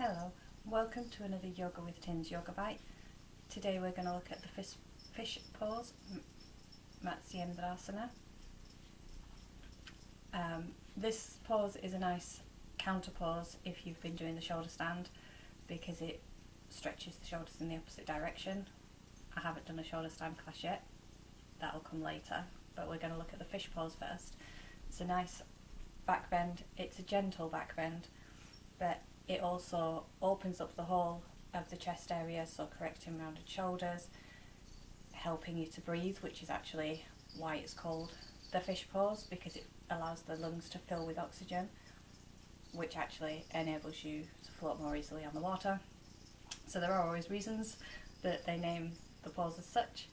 Hello, welcome to another Yoga with Tins Yoga Bite. Today we're going to look at the fish pose, Matsyendrasana. This pose is a nice counter pose if you've been doing the shoulder stand because it stretches the shoulders in the opposite direction. I haven't done a shoulder stand class yet, that'll come later, but we're going to look at the fish pose first. It's a nice back bend, it's a gentle back bend, but it also opens up the whole of the chest area, so correcting rounded shoulders, helping you to breathe, which is actually why it's called the fish pose, because it allows the lungs to fill with oxygen, which actually enables you to float more easily on the water. So there are always reasons that they name the pose as such,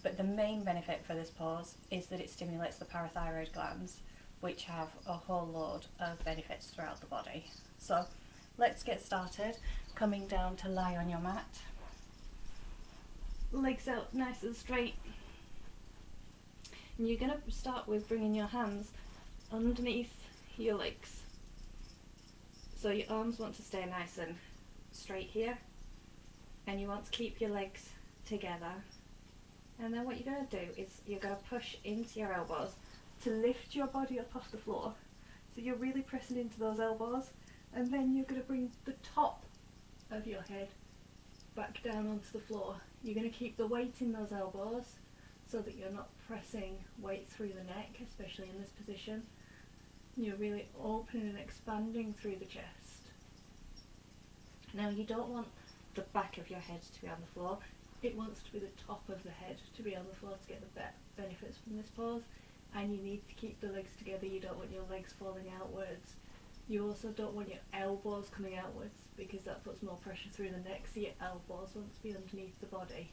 but the main benefit for this pose is that it stimulates the parathyroid glands, which have a whole load of benefits throughout the body. So let's get started. Coming down to lie on your mat, legs out nice and straight, and you're going to start with bringing your hands underneath your legs, so your arms want to stay nice and straight here, and you want to keep your legs together. And then what you're going to do is you're going to push into your elbows to lift your body up off the floor, so you're really pressing into those elbows, and then you're going to bring the top of your head back down onto the floor. You're going to keep the weight in those elbows so that you're not pressing weight through the neck, especially in this position. You're really opening and expanding through the chest. Now you don't want the back of your head to be on the floor, it wants to be the top of the head to be on the floor to get the benefits from this pose. And you need to keep the legs together, you don't want your legs falling outwards. You also don't want your elbows coming outwards because that puts more pressure through the neck, so your elbows want to be underneath the body.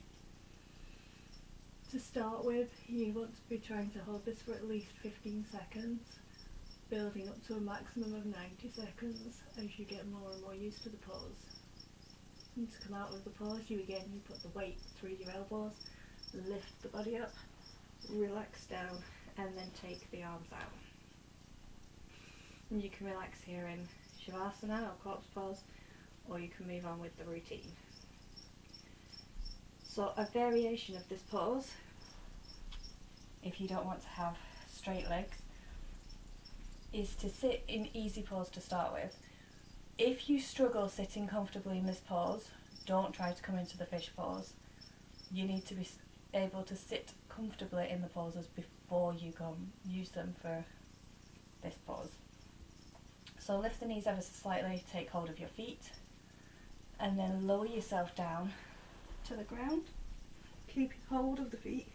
To start with, you want to be trying to hold this for at least 15 seconds, building up to a maximum of 90 seconds as you get more and more used to the pose. And to come out of the pose, you put the weight through your elbows, lift the body up, relax down, and then take the arms out. And you can relax here in Shavasana or corpse pose, or you can move on with the routine. So a variation of this pose, if you don't want to have straight legs, is to sit in easy pose to start with. If you struggle sitting comfortably in this pose, don't try to come into the fish pose. You need to be able to sit comfortably in the poses before you use them for this pose. So lift the knees ever so slightly, take hold of your feet, and then lower yourself down to the ground. Keep hold of the feet,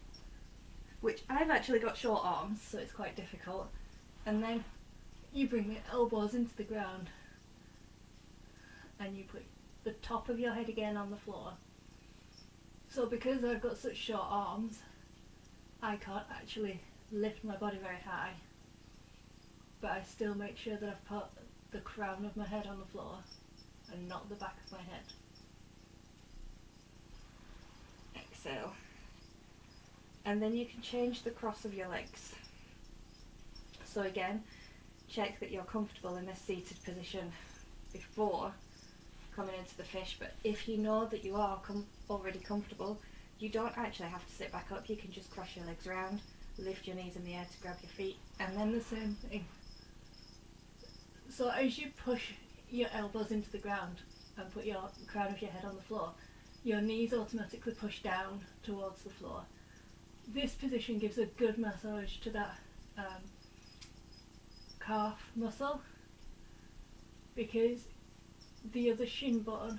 which I've actually got short arms, so it's quite difficult. And then you bring the elbows into the ground, and you put the top of your head again on the floor. So because I've got such short arms, I can't actually lift my body very high, but I still make sure that I've put the crown of my head on the floor and not the back of my head. Exhale. And then you can change the cross of your legs. So again, check that you're comfortable in this seated position before coming into the fish, but if you know that you are already comfortable, you don't actually have to sit back up, you can just cross your legs around, lift your knees in the air to grab your feet, and then the same thing. So as you push your elbows into the ground and put your crown of your head on the floor, your knees automatically push down towards the floor. This position gives a good massage to that calf muscle, because the other shin bone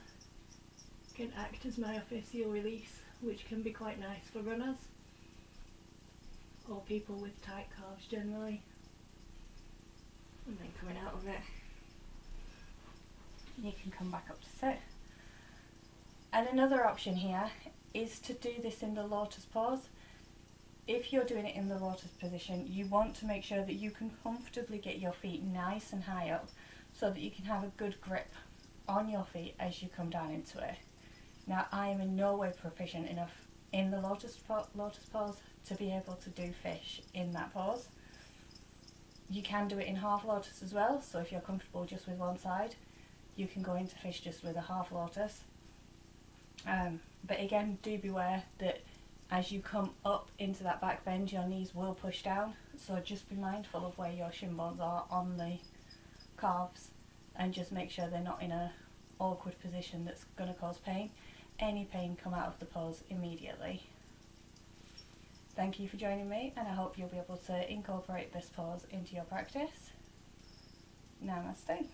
can act as myofascial release, which can be quite nice for runners or people with tight calves generally. And then coming out of it, you can come back up to sit. And another option here is to do this in the lotus pose. If you're doing it in the lotus position, you want to make sure that you can comfortably get your feet nice and high up so that you can have a good grip on your feet as you come down into it. Now, I am in no way proficient enough in the lotus pose to be able to do fish in that pose. You can do it in half lotus as well, so if you're comfortable just with one side, you can go into fish just with a half lotus. But again, do beware that as you come up into that back bend, your knees will push down, so just be mindful of where your shin bones are on the calves, and just make sure they're not in a awkward position that's going to cause pain. Any pain, come out of the pose immediately. Thank you for joining me, and I hope you'll be able to incorporate this pose into your practice. Namaste.